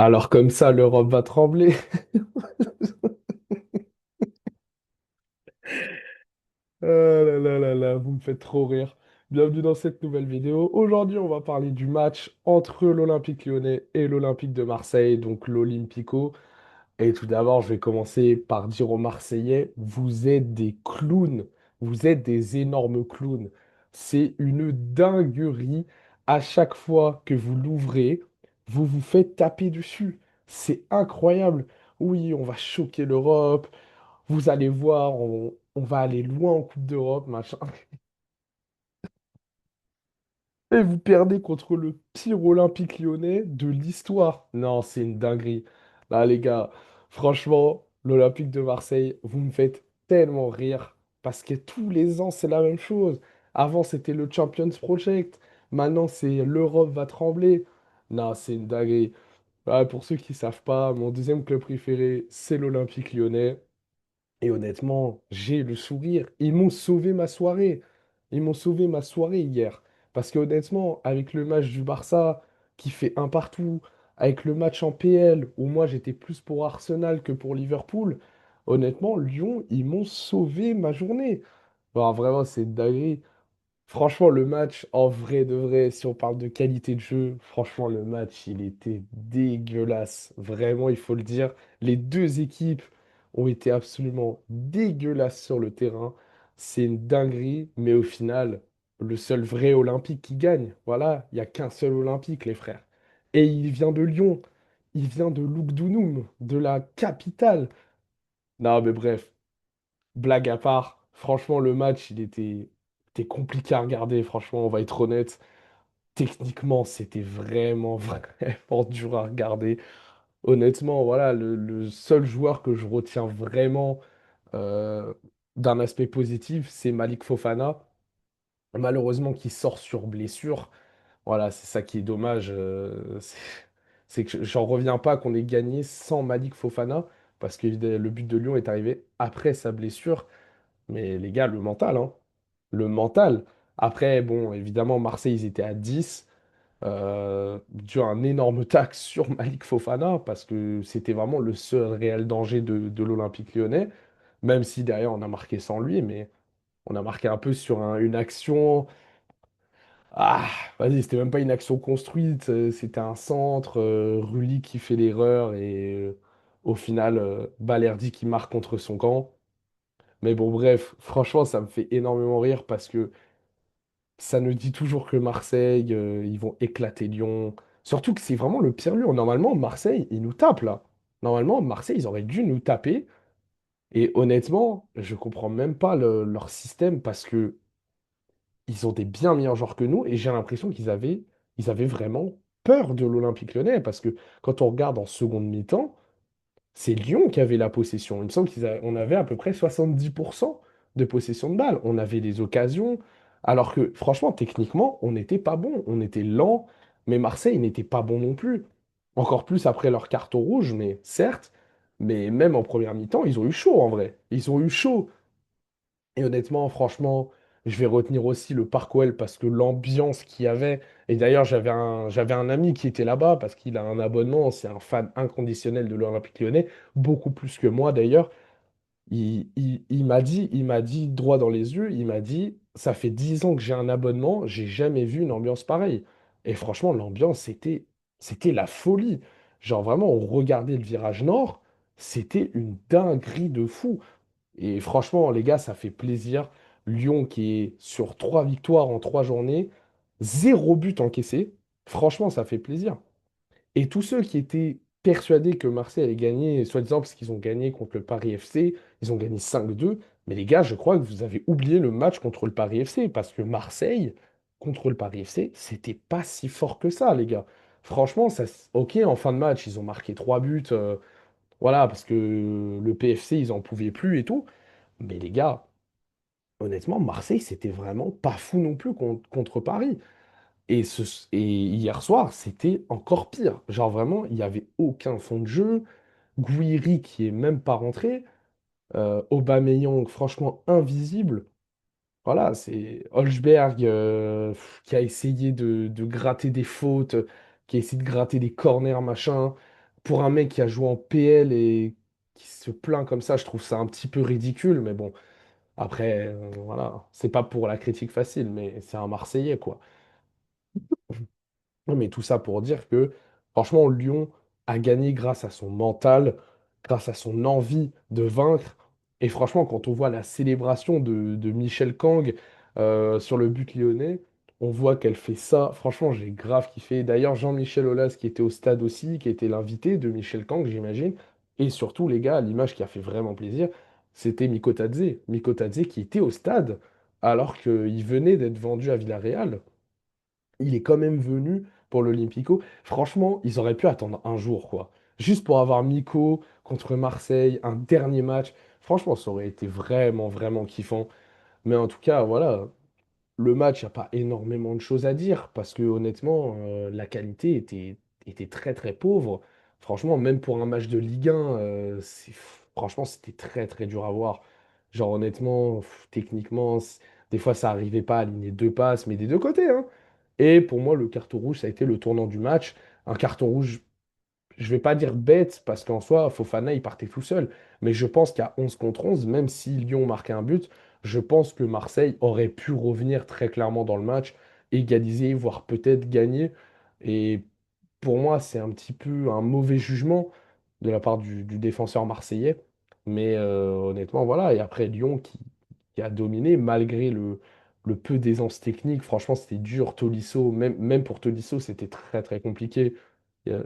Alors comme ça, l'Europe va trembler. Ah là là là là, vous me faites trop rire. Bienvenue dans cette nouvelle vidéo. Aujourd'hui, on va parler du match entre l'Olympique Lyonnais et l'Olympique de Marseille, donc l'Olympico. Et tout d'abord, je vais commencer par dire aux Marseillais, vous êtes des clowns, vous êtes des énormes clowns. C'est une dinguerie. À chaque fois que vous l'ouvrez, vous vous faites taper dessus. C'est incroyable. Oui, on va choquer l'Europe. Vous allez voir, on va aller loin en Coupe d'Europe, machin. Et vous perdez contre le pire Olympique lyonnais de l'histoire. Non, c'est une dinguerie. Là, les gars, franchement, l'Olympique de Marseille, vous me faites tellement rire. Parce que tous les ans, c'est la même chose. Avant, c'était le Champions Project. Maintenant, c'est l'Europe va trembler. Non, c'est une dinguerie. Ouais, pour ceux qui ne savent pas, mon deuxième club préféré, c'est l'Olympique lyonnais. Et honnêtement, j'ai le sourire. Ils m'ont sauvé ma soirée. Ils m'ont sauvé ma soirée hier. Parce que honnêtement, avec le match du Barça qui fait un partout, avec le match en PL où moi j'étais plus pour Arsenal que pour Liverpool, honnêtement, Lyon, ils m'ont sauvé ma journée. Bon, vraiment, c'est une dinguerie. Franchement, le match, en vrai de vrai, si on parle de qualité de jeu, franchement, le match, il était dégueulasse. Vraiment, il faut le dire. Les deux équipes ont été absolument dégueulasses sur le terrain. C'est une dinguerie, mais au final, le seul vrai Olympique qui gagne, voilà, il n'y a qu'un seul Olympique, les frères. Et il vient de Lyon. Il vient de Lugdunum, de la capitale. Non, mais bref. Blague à part, franchement, le match, était compliqué à regarder. Franchement, on va être honnête. Techniquement, c'était vraiment, vraiment dur à regarder. Honnêtement, voilà, le seul joueur que je retiens vraiment euh, d'un aspect positif, c'est Malik Fofana. Malheureusement, qui sort sur blessure. Voilà, c'est ça qui est dommage. C'est que j'en reviens pas qu'on ait gagné sans Malik Fofana, parce que le but de Lyon est arrivé après sa blessure. Mais les gars, le mental, hein. Le mental. Après, bon, évidemment, Marseille, ils étaient à 10 dû à un énorme taxe sur Malik Fofana, parce que c'était vraiment le seul réel danger de l'Olympique lyonnais, même si derrière, on a marqué sans lui, mais on a marqué un peu sur une action. Ah, vas-y, c'était même pas une action construite, c'était un centre, Rulli qui fait l'erreur, et au final, Balerdi qui marque contre son camp. Mais bon, bref, franchement, ça me fait énormément rire parce que ça ne dit toujours que Marseille, ils vont éclater Lyon. Surtout que c'est vraiment le pire Lyon. Normalement, Marseille, ils nous tapent là. Normalement, Marseille, ils auraient dû nous taper. Et honnêtement, je comprends même pas leur système parce que ils ont des bien meilleurs joueurs que nous. Et j'ai l'impression ils avaient vraiment peur de l'Olympique Lyonnais parce que quand on regarde en seconde mi-temps, c'est Lyon qui avait la possession. Il me semble qu'on avait à peu près 70% de possession de balle. On avait des occasions, alors que franchement, techniquement, on n'était pas bon. On était lent, mais Marseille n'était pas bon non plus. Encore plus après leur carton rouge, mais certes, mais même en première mi-temps, ils ont eu chaud en vrai. Ils ont eu chaud. Et honnêtement, franchement, je vais retenir aussi le Parc OL parce que l'ambiance qu'il y avait. Et d'ailleurs, j'avais un ami qui était là-bas parce qu'il a un abonnement, c'est un fan inconditionnel de l'Olympique Lyonnais, beaucoup plus que moi d'ailleurs. Il m'a dit droit dans les yeux, il m'a dit, ça fait 10 ans que j'ai un abonnement, j'ai jamais vu une ambiance pareille. Et franchement, l'ambiance, c'était la folie. Genre vraiment, on regardait le virage nord, c'était une dinguerie de fou. Et franchement, les gars, ça fait plaisir. Lyon qui est sur 3 victoires en 3 journées, 0 but encaissé. Franchement, ça fait plaisir. Et tous ceux qui étaient persuadés que Marseille allait gagner, soi-disant parce qu'ils ont gagné contre le Paris FC, ils ont gagné 5-2. Mais les gars, je crois que vous avez oublié le match contre le Paris FC, parce que Marseille, contre le Paris FC, c'était pas si fort que ça, les gars. Franchement, ok, en fin de match, ils ont marqué 3 buts, voilà, parce que le PFC, ils en pouvaient plus et tout. Mais les gars, honnêtement, Marseille, c'était vraiment pas fou non plus contre Paris. Et hier soir, c'était encore pire. Genre vraiment, il n'y avait aucun fond de jeu. Gouiri qui est même pas rentré. Aubameyang, franchement, invisible. Voilà, c'est Holzberg qui a essayé de gratter des fautes, qui a essayé de gratter des corners, machin. pour un mec qui a joué en PL et qui se plaint comme ça, je trouve ça un petit peu ridicule. Mais bon, après, voilà, c'est pas pour la critique facile, mais c'est un Marseillais, quoi. Non, mais tout ça pour dire que, franchement, Lyon a gagné grâce à son mental, grâce à son envie de vaincre. Et franchement, quand on voit la célébration de Michel Kang sur le but lyonnais, on voit qu'elle fait ça. Franchement, j'ai grave kiffé. D'ailleurs, Jean-Michel Aulas, qui était au stade aussi, qui était l'invité de Michel Kang, j'imagine. Et surtout, les gars, l'image qui a fait vraiment plaisir, c'était Miko Tadze. Miko Tadze qui était au stade alors qu'il venait d'être vendu à Villarreal. Il est quand même venu pour l'Olympico. Franchement, ils auraient pu attendre un jour, quoi. Juste pour avoir Miko contre Marseille, un dernier match. Franchement, ça aurait été vraiment, vraiment kiffant. Mais en tout cas, voilà, le match, il n'y a pas énormément de choses à dire parce que honnêtement, la qualité était très, très pauvre. Franchement, même pour un match de Ligue 1, franchement, c'était très, très dur à voir. Genre, honnêtement, techniquement, des fois, ça n'arrivait pas à aligner deux passes, mais des deux côtés, hein. Et pour moi, le carton rouge, ça a été le tournant du match. Un carton rouge, je vais pas dire bête, parce qu'en soi, Fofana, il partait tout seul. Mais je pense qu'à 11 contre 11, même si Lyon marquait un but, je pense que Marseille aurait pu revenir très clairement dans le match, égaliser, voire peut-être gagner. Et pour moi, c'est un petit peu un mauvais jugement de la part du défenseur marseillais. Mais honnêtement, voilà. Et après, Lyon qui a dominé malgré le peu d'aisance technique. Franchement, c'était dur. Tolisso, même pour Tolisso, c'était très, très compliqué. Euh,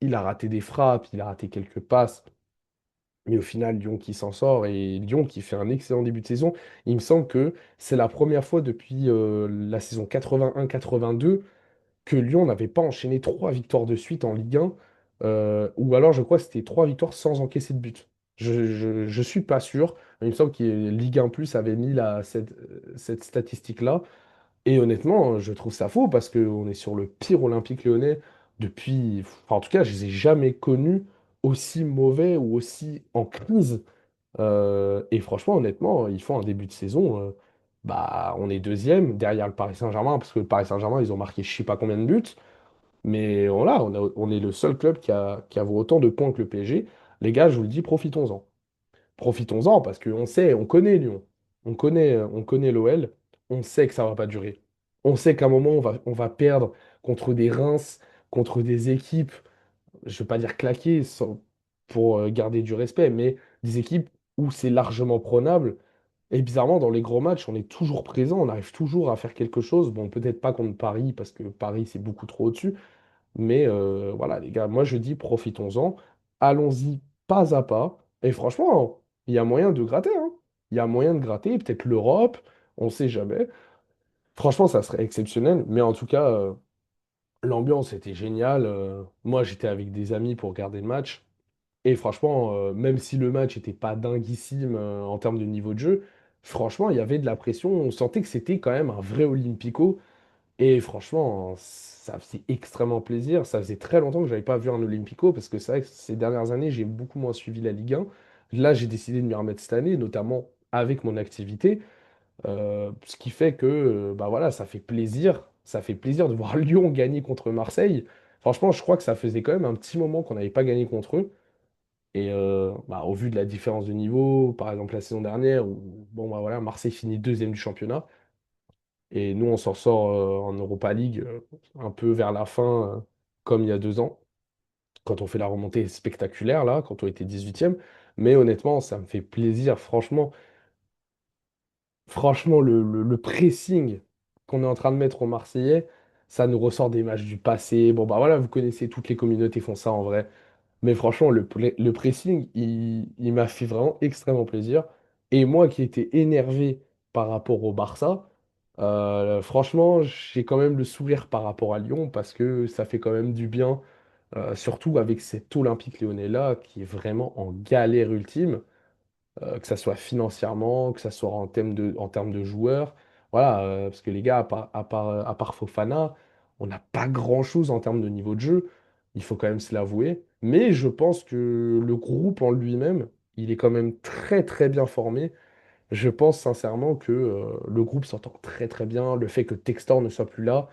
Il a raté des frappes, il a raté quelques passes. Mais au final, Lyon qui s'en sort et Lyon qui fait un excellent début de saison. Il me semble que c'est la première fois depuis la saison 81-82 que Lyon n'avait pas enchaîné trois victoires de suite en Ligue 1, ou alors je crois que c'était trois victoires sans encaisser de but. Je suis pas sûr. Il me semble que Ligue 1 Plus avait mis cette statistique-là. Et honnêtement, je trouve ça faux parce qu'on est sur le pire Olympique Lyonnais depuis. Enfin, en tout cas, je les ai jamais connus aussi mauvais ou aussi en crise. Et franchement, honnêtement, ils font un début de saison. Bah, on est deuxième derrière le Paris Saint-Germain parce que le Paris Saint-Germain, ils ont marqué je sais pas combien de buts. Mais voilà, on est le seul club qui a autant de points que le PSG. Les gars, je vous le dis, profitons-en. Profitons-en parce qu'on sait, on connaît Lyon, on connaît l'OL, on sait que ça va pas durer. On sait qu'à un moment, on va perdre contre des Reims, contre des équipes, je ne veux pas dire claquées pour garder du respect, mais des équipes où c'est largement prenable. Et bizarrement, dans les gros matchs, on est toujours présent, on arrive toujours à faire quelque chose. Bon, peut-être pas contre Paris, parce que Paris, c'est beaucoup trop au-dessus, mais voilà, les gars, moi je dis profitons-en, allons-y pas à pas. Et franchement, il y a moyen de gratter, hein. Il y a moyen de gratter, peut-être l'Europe, on ne sait jamais. Franchement, ça serait exceptionnel, mais en tout cas, l'ambiance était géniale. Moi, j'étais avec des amis pour regarder le match. Et franchement, même si le match n'était pas dinguissime en termes de niveau de jeu, franchement, il y avait de la pression. On sentait que c'était quand même un vrai Olympico. Et franchement, ça faisait extrêmement plaisir. Ça faisait très longtemps que je n'avais pas vu un Olympico parce que c'est vrai que ces dernières années, j'ai beaucoup moins suivi la Ligue 1. Là, j'ai décidé de m'y remettre cette année, notamment avec mon activité. Ce qui fait que bah voilà, ça fait plaisir. Ça fait plaisir de voir Lyon gagner contre Marseille. Franchement, je crois que ça faisait quand même un petit moment qu'on n'avait pas gagné contre eux. Et bah, au vu de la différence de niveau, par exemple la saison dernière, où bon, bah, voilà, Marseille finit deuxième du championnat. Et nous, on s'en sort en Europa League un peu vers la fin, comme il y a 2 ans, quand on fait la remontée spectaculaire, là, quand on était 18e. Mais honnêtement, ça me fait plaisir. Franchement, le pressing qu'on est en train de mettre aux Marseillais, ça nous ressort des matchs du passé. Bon, bah voilà, vous connaissez, toutes les communautés font ça en vrai. Mais franchement, le pressing, il m'a fait vraiment extrêmement plaisir. Et moi qui étais énervé par rapport au Barça, franchement, j'ai quand même le sourire par rapport à Lyon parce que ça fait quand même du bien, surtout avec cet Olympique Lyonnais-là qui est vraiment en galère ultime, que ça soit financièrement, que ça soit en termes de joueurs. Voilà, parce que les gars, à part Fofana, on n'a pas grand-chose en termes de niveau de jeu. Il faut quand même se l'avouer. Mais je pense que le groupe en lui-même, il est quand même très très bien formé. Je pense sincèrement que le groupe s'entend très très bien. Le fait que Textor ne soit plus là,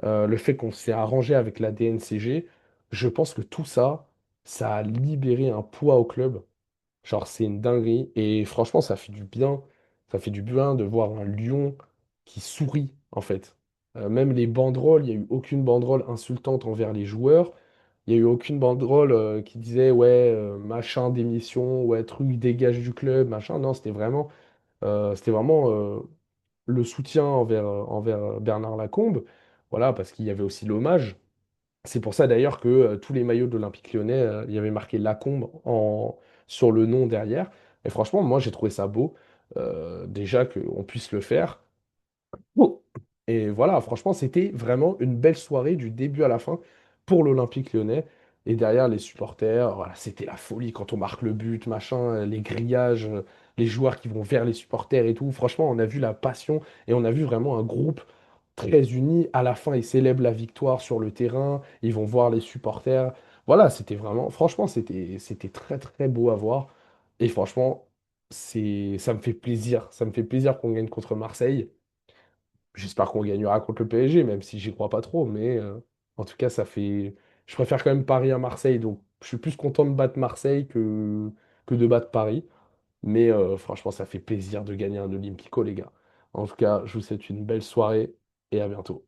le fait qu'on s'est arrangé avec la DNCG, je pense que tout ça. Ça a libéré un poids au club. Genre, c'est une dinguerie. Et franchement, ça fait du bien. Ça fait du bien de voir un lion qui sourit, en fait. Même les banderoles, il n'y a eu aucune banderole insultante envers les joueurs. Il n'y a eu aucune banderole qui disait, ouais, machin démission, ouais, truc dégage du club, machin. Non, c'était vraiment le soutien envers Bernard Lacombe. Voilà, parce qu'il y avait aussi l'hommage. C'est pour ça d'ailleurs que tous les maillots de l'Olympique Lyonnais, il y avait marqué Lacombe sur le nom derrière. Et franchement, moi, j'ai trouvé ça beau, déjà qu'on puisse le faire. Bon. Et voilà, franchement, c'était vraiment une belle soirée du début à la fin pour l'Olympique Lyonnais. Et derrière, les supporters, voilà, c'était la folie quand on marque le but, machin, les grillages, les joueurs qui vont vers les supporters et tout. Franchement, on a vu la passion et on a vu vraiment un groupe très uni. À la fin, ils célèbrent la victoire sur le terrain, ils vont voir les supporters. Voilà, c'était vraiment, franchement, c'était très très beau à voir. Et franchement, ça me fait plaisir. Ça me fait plaisir qu'on gagne contre Marseille. J'espère qu'on gagnera contre le PSG, même si j'y crois pas trop. Mais en tout cas, ça fait. Je préfère quand même Paris à Marseille, donc je suis plus content de battre Marseille que de battre Paris. Mais franchement, ça fait plaisir de gagner un Olympico, les gars. En tout cas, je vous souhaite une belle soirée et à bientôt.